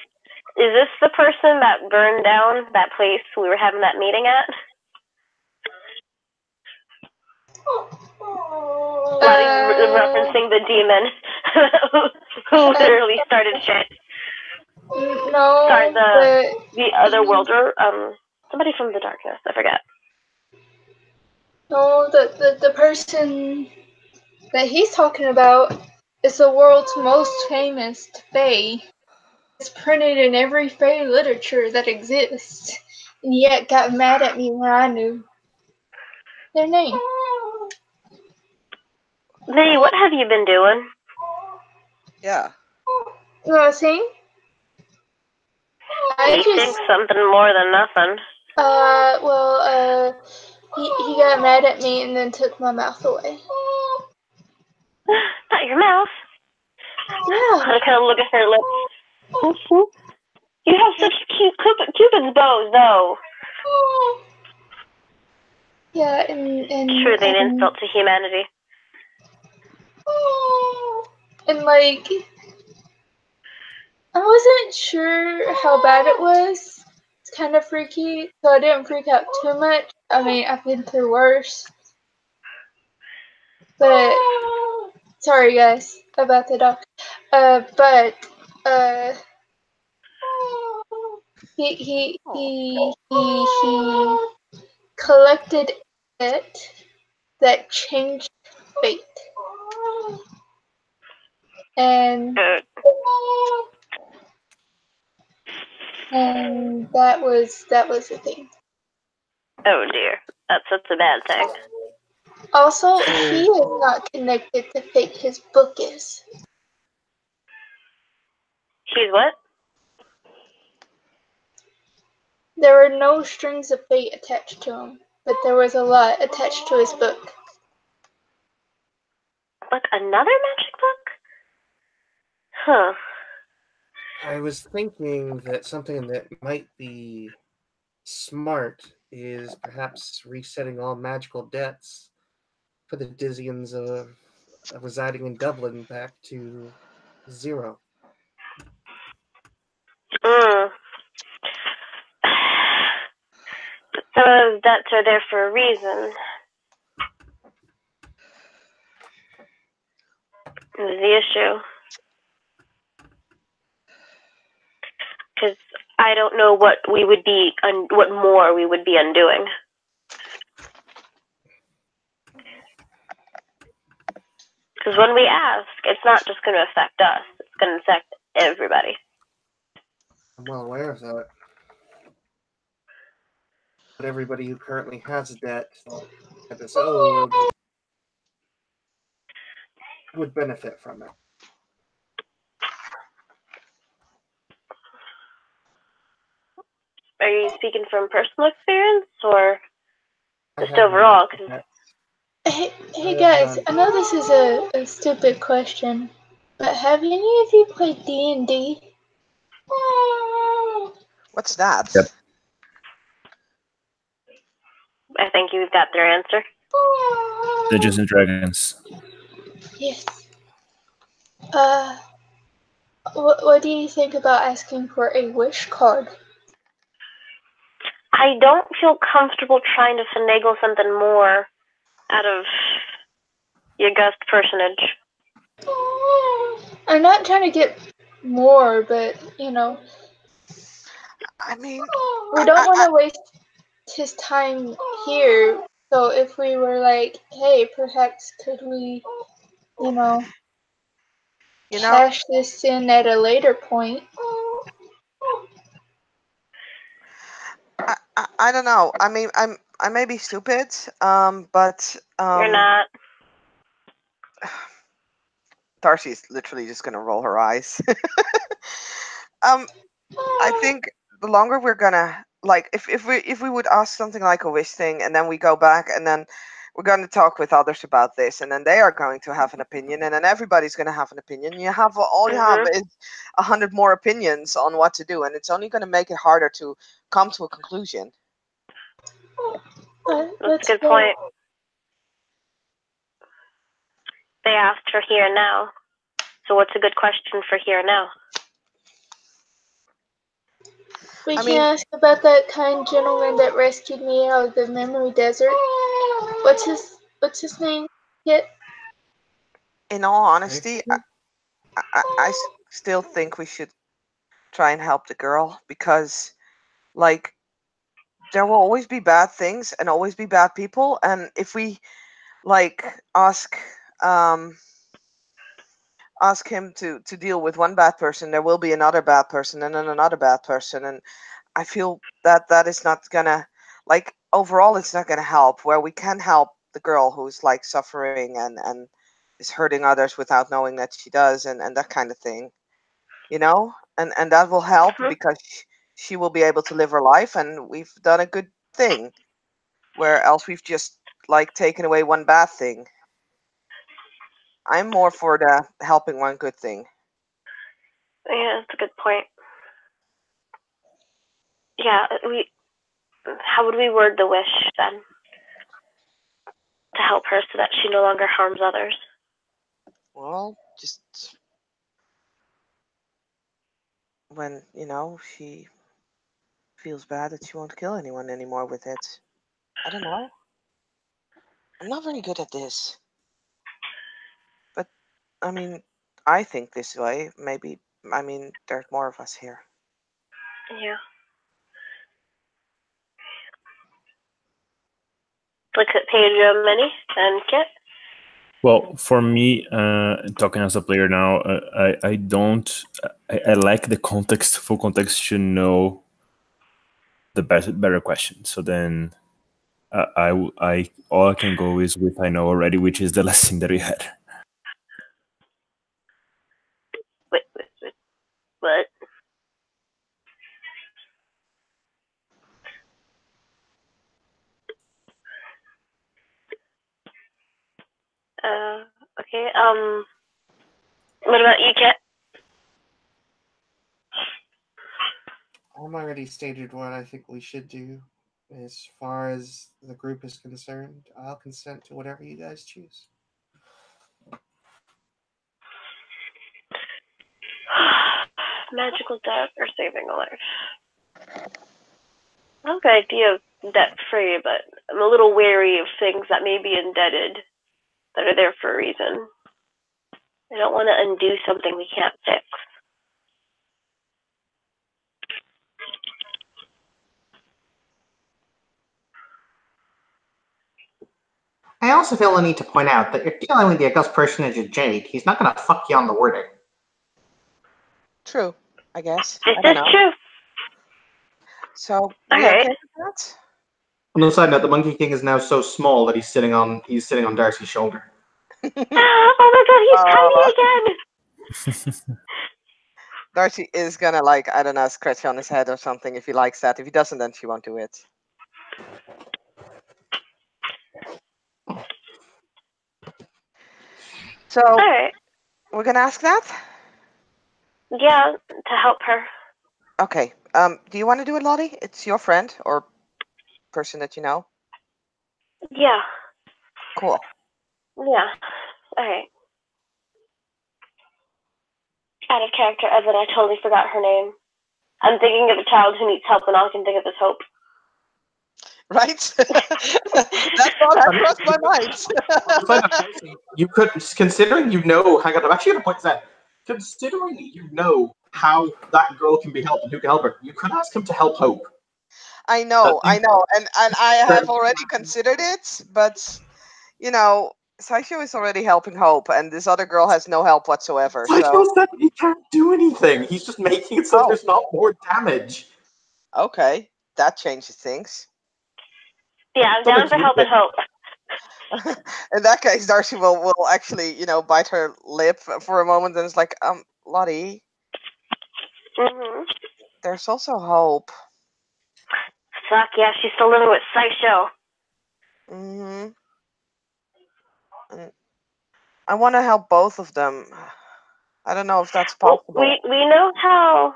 Is this the person that burned down that place we were having that meeting at? Referencing the demon who literally started shit. No, Sorry, but the other worlder, somebody from the darkness, I forget. no, the person that he's talking about is the world's most famous Fae. It's printed in every Fae literature that exists, and yet got mad at me when I knew their name. Minnie, what have you been doing? Yeah. You know what I'm saying? You think something more than nothing. He got mad at me and then took my mouth away. Not your mouth. Yeah. I kind of look at her lips. You have such cute Cupid's bows, though. Yeah, and Truly an insult to humanity. And like, I wasn't sure how bad it was. It's kind of freaky, so I didn't freak out too much. I mean, I've been through worse. But sorry guys about the dog. He collected it that changed fate. And that was the thing. Oh dear, that's a bad thing. Also, he is not connected to fate. His book is. He's what? There were no strings of fate attached to him, but there was a lot attached to his book. Like another magic book? Huh. I was thinking that something that might be smart is perhaps resetting all magical debts for the Dizians of residing in Dublin back to 0. Some of those debts are there for a reason. Is the issue. Because I don't know what we would be, what more we would be undoing. Because when we ask, it's not just going to affect us; it's going to affect everybody. I'm well aware of that. But everybody who currently has a debt that is owed would benefit from it. Are you speaking from personal experience or I just have overall? no debt. Hey guys, I know this is a stupid question, but have any of you played D&D? What's that? Yep. I think you've got their answer. Dungeons and Dragons. Yes. What do you think about asking for a wish card? I don't feel comfortable trying to finagle something more out of your ghost personage. I'm not trying to get more, but I mean, we don't want to waste his time here. So if we were like, hey, perhaps could we, you know, cash this in at a later point? I don't know. I mean, I may be stupid, but You're not. Darcy's literally just gonna roll her eyes. I think the longer we're gonna like, if we would ask something like a wish thing, and then we go back, and then we're going to talk with others about this, and then they are going to have an opinion, and then everybody's going to have an opinion. You have all you have is 100 more opinions on what to do, and it's only going to make it harder to come to a conclusion. That's a good point. They asked for here and now. So what's a good question for here and now? We can ask about that kind gentleman that rescued me out of the memory desert. What's his name? Kit? In all honesty, I still think we should try and help the girl, because like there will always be bad things and always be bad people, and if we like ask him to deal with one bad person, there will be another bad person and then another bad person, and I feel that is not gonna, like, overall it's not gonna help. Where we can help the girl who's like suffering and is hurting others without knowing that she does, and that kind of thing, and that will help because she will be able to live her life, and we've done a good thing, where else we've just like taken away one bad thing. I'm more for the helping one good thing. Yeah, that's a good point. Yeah, how would we word the wish then to help her so that she no longer harms others? Well, just when, she feels bad that she won't kill anyone anymore with it. I don't know. I'm not very good at this. But, I mean, I think this way. Maybe, there's more of us here. Yeah. Like Pedro, Minnie, and Kit? Well, for me, talking as a player now, I don't. I lack the context, full context, to know the better question. So then, I all I can go is with I know already, which is the last thing that we had. Wait, what? Okay. What about you, Kit? I'm already stated what I think we should do. As far as the group is concerned, I'll consent to whatever you guys choose. Magical death or saving a life? I have an idea of debt free, but I'm a little wary of things that may be indebted that are there for a reason. I don't want to undo something we can't fix. I also feel the need to point out that you're dealing with the august personage of Jade. He's not gonna fuck you on the wording. True, I guess. This I don't is know. true. So, we Okay. okay with that? On the side note, the Monkey King is now so small that he's sitting on Darcy's shoulder. Oh my god, he's tiny again! Darcy is gonna, like, I don't know, scratch on his head or something if he likes that. If he doesn't, then she won't do it. So, Alright. we're gonna ask that? Yeah, to help her. Okay. Do you want to do it, Lottie? It's your friend or person that you know. Yeah. Cool. Yeah. Alright. Out of character, Evan, I totally forgot her name. I'm thinking of a child who needs help, and all I can think of is Hope. Right? That thought crossed my mind. You could, considering you know, hang on, I'm actually gonna point this out. Considering you know how that girl can be helped and who can help her, you could ask him to help Hope. I know, and I have already considered it, but you know, Saisho is already helping Hope, and this other girl has no help whatsoever. I So just said he can't do anything. He's just making it so Oh. there's not more damage. okay, that changes things. Yeah, I'm Something down for to help look and Hope. In that case, Darcy will actually, bite her lip for a moment, and it's like, Lottie, Mhm. there's also Hope. Fuck yeah, she's still living with Saisho. Mm-hmm. And I want to help both of them. I don't know if that's Well, possible. we know how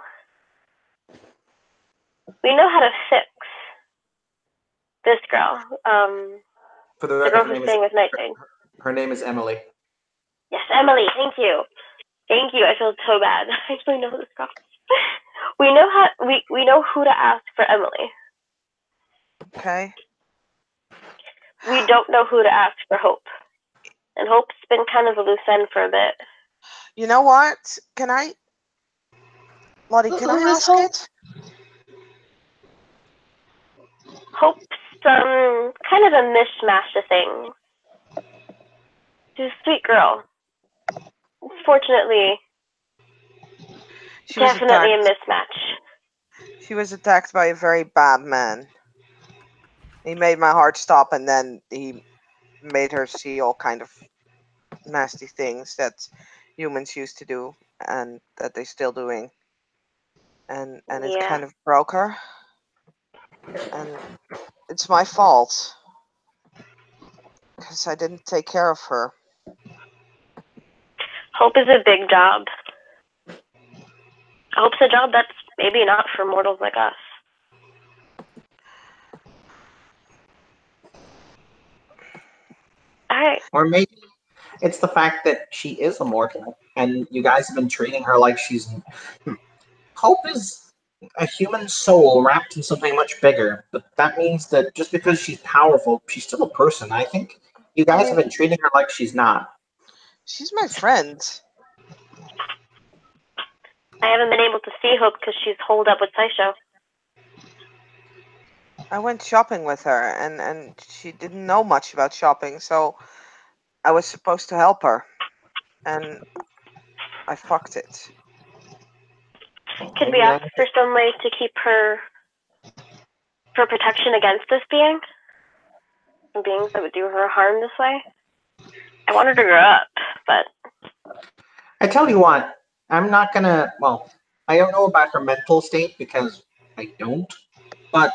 to fix this girl. For the The record, girl her who's name staying with Nightwing. her name is Emily. Yes, Emily. Thank you. Thank you. I feel so bad. I actually know this girl. We know who to ask for Emily. Okay. We don't know who to ask for Hope. And Hope's been kind of a loose end for a bit. You know what? Lottie, can I Who is ask Hope? it? Hope's kind of a mishmash of things. She's a sweet girl. Fortunately, She was definitely a attacked. mismatch. She was attacked by a very bad man. He made my heart stop, and then he made her see all kind of nasty things that humans used to do, and that they're still doing. And it Yeah. kind of broke her. And it's my fault. Because I didn't take care of her. Hope is a big job. Hope's a job that's maybe not for mortals like us. Alright. Or maybe it's the fact that she is immortal, and you guys have been treating her like she's. Hope is a human soul wrapped in something much bigger, but that means that just because she's powerful, she's still a person. I think you guys have been treating her like she's not. She's my friend. I haven't been able to see Hope because she's holed up with Saisho. I went shopping with her, and she didn't know much about shopping, so I was supposed to help her. And I fucked it. Could we ask for some way to keep her for protection against this being? Beings that would do her harm this way? I want her to grow up, but I tell you what, I'm not gonna. Well, I don't know about her mental state because I don't, but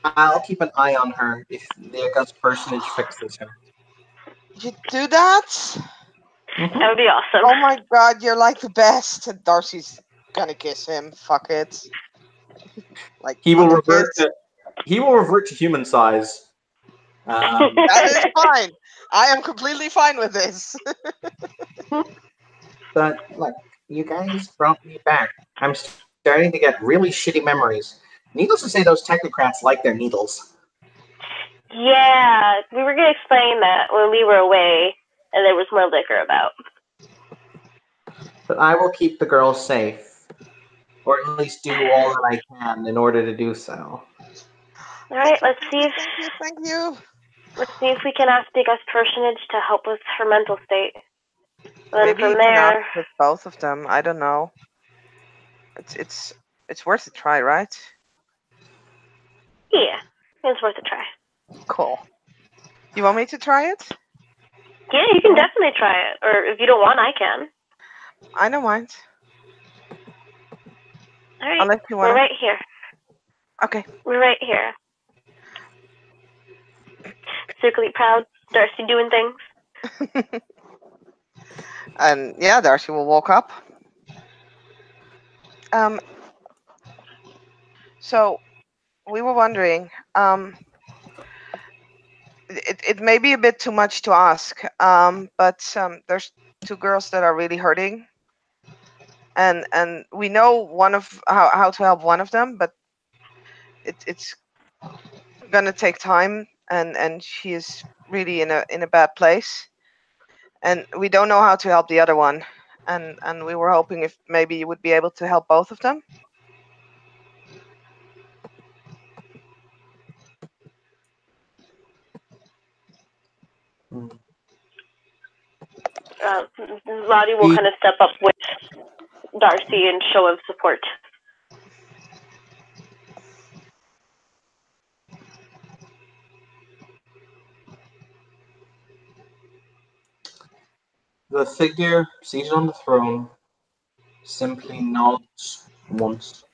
I'll keep an eye on her if the august personage fixes her. You do that? Mm-hmm. that would be awesome. Oh my god, you're like the best. And Darcy's gonna kiss him. Fuck it. Like He will other revert. kids. He will revert to human size. That is fine. I am completely fine with this. But like, you guys brought me back. I'm starting to get really shitty memories. Needless to say, those technocrats like their needles. Yeah, we were gonna explain that when we were away and there was more liquor about. But I will keep the girls safe, or at least do all that I can in order to do so. All right, let's see if Thank you. we can ask the August personage to help with her mental state. And then Maybe you from can ask there, with both of them. I don't know. It's worth a try, right? yeah, it's worth a try. Cool. You want me to try it? Yeah, you can definitely try it. Or if you don't want, I can. I don't mind. All right, Unless you we're wanna. right here. Okay. We're right here. Secretly proud, Darcy doing things. And yeah, Darcy will walk up. So we were wondering, it may be a bit too much to ask, but there's two girls that are really hurting, and we know one of how to help one of them, but it's gonna take time, and she is really in a bad place, and we don't know how to help the other one, and we were hoping if maybe you would be able to help both of them. Lottie will kind of step up with Darcy and show of support. The figure seated on the throne simply nods once,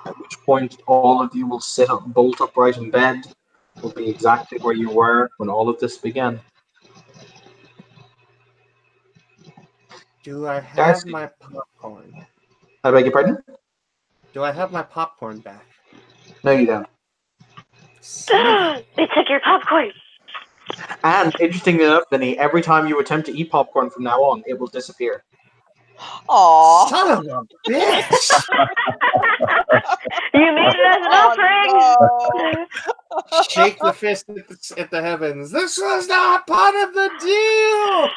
at which point all of you will sit up bolt upright in bed, will be exactly where you were when all of this began. Do I have Darcy. my popcorn? I beg your pardon? Do I have my popcorn back? No, you don't. Son of a... They took your popcorn. And interestingly enough, Vinny, every time you attempt to eat popcorn from now on, it will disappear. Aww. Son of a bitch! You made it as an offering. No. Shake the fist at the heavens. This was not part of the deal!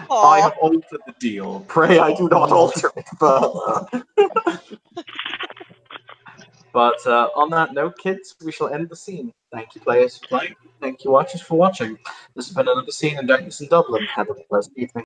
I have altered the deal. Pray I do not alter it further. But on that note, kids, we shall end the scene. Thank you, players, for playing. Thank you, watchers, for watching. This has been another scene in Darkness in Dublin. Have a pleasant evening.